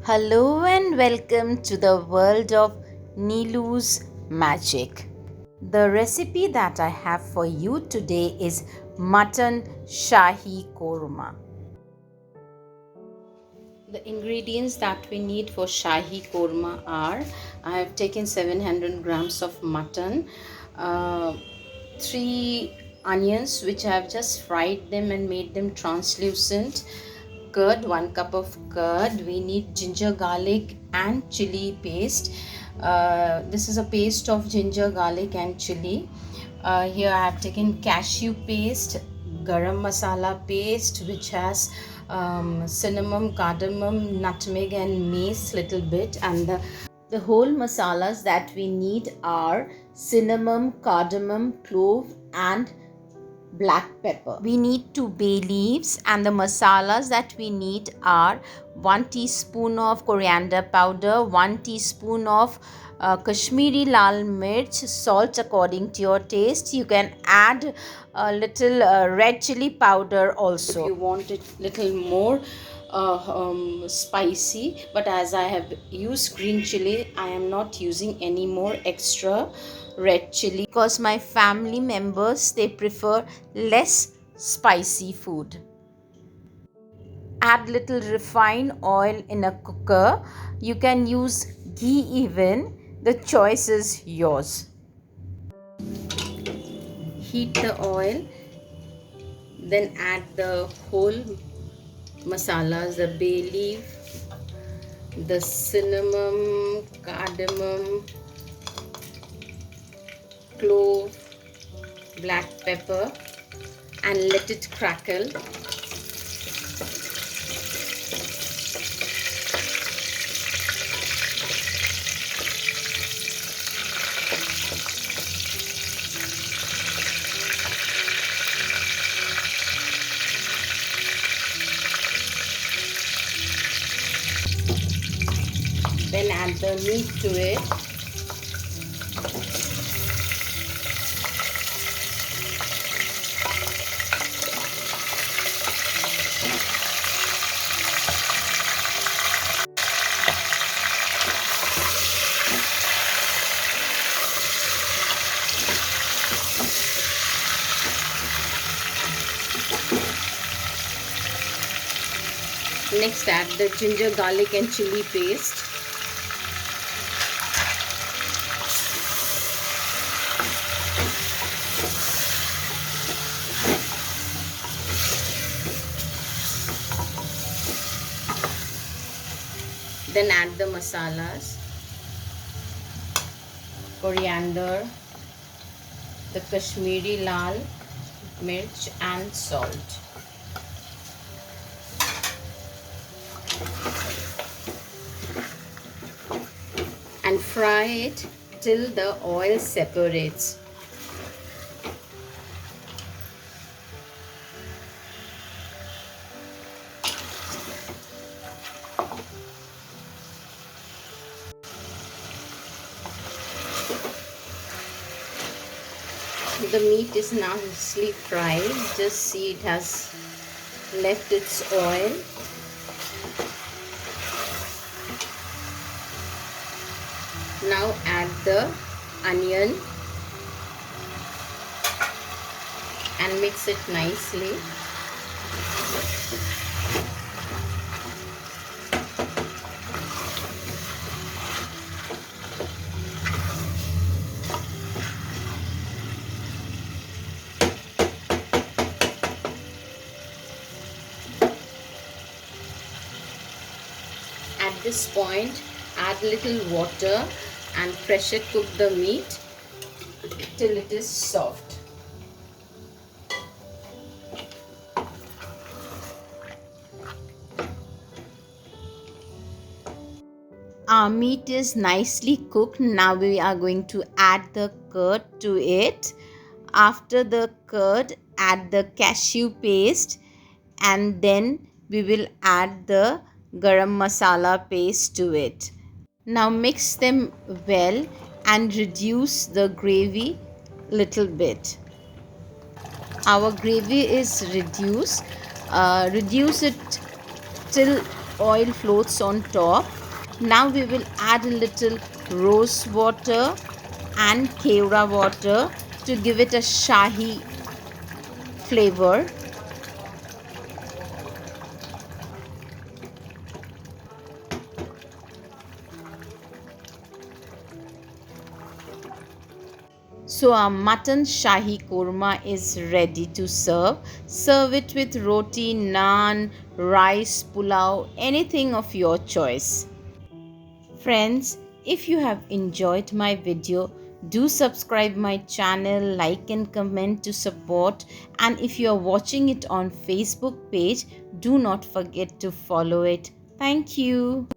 Hello and welcome to the world of Nilu's magic. The recipe that I have for you today is mutton Shahi Korma. The ingredients that we need for Shahi Korma are: I have taken 700 grams of mutton, 3 onions which I have just fried them and made them translucent, curd, 1 cup of curd. We need ginger, garlic and chili paste. This is a paste of ginger, garlic and chili. Here I have taken cashew paste, garam masala paste which has cinnamon, cardamom, nutmeg and mace little bit, and the whole masalas that we need are cinnamon, cardamom, clove and black pepper. We need 2 bay leaves, and the masalas that we need are 1 teaspoon of coriander powder, 1 teaspoon of Kashmiri lal mirch, salt according to your taste. You can add a little red chili powder also if you want it little more spicy, but as I have used green chili, I am not using any more extra red chili because my family members, they prefer less spicy food. Add little refined oil in a cooker. You can use ghee even, the choice is yours. Heat the oil, then add the whole masalas, the bay leaf, the cinnamon, cardamom, clove, black pepper, and let it crackle. Then add the meat to it. Next, add the ginger, garlic and chili paste. Then add the masalas, coriander, the Kashmiri lal mirch and salt. And fry it till the oil separates. The meat is nicely fried. Just see, it has left its oil. Now add the onion and mix it nicely. At this point, add little water and pressure cook the meat till it is soft. Our meat is nicely cooked. Now we are going to add the curd to it. After the curd, add the cashew paste, and then we will add the garam masala paste to it. Now mix them well and reduce the gravy little bit. Our gravy is reduced. Reduce it till oil floats on top. Now we will add a little rose water and kewra water to give it a shahi flavor. So our mutton shahi korma is ready to serve. Serve it with roti, naan, rice, pulao, anything of your choice. Friends, if you have enjoyed my video, do subscribe my channel, like and comment to support, and if you are watching it on Facebook page, do not forget to follow it. Thank you.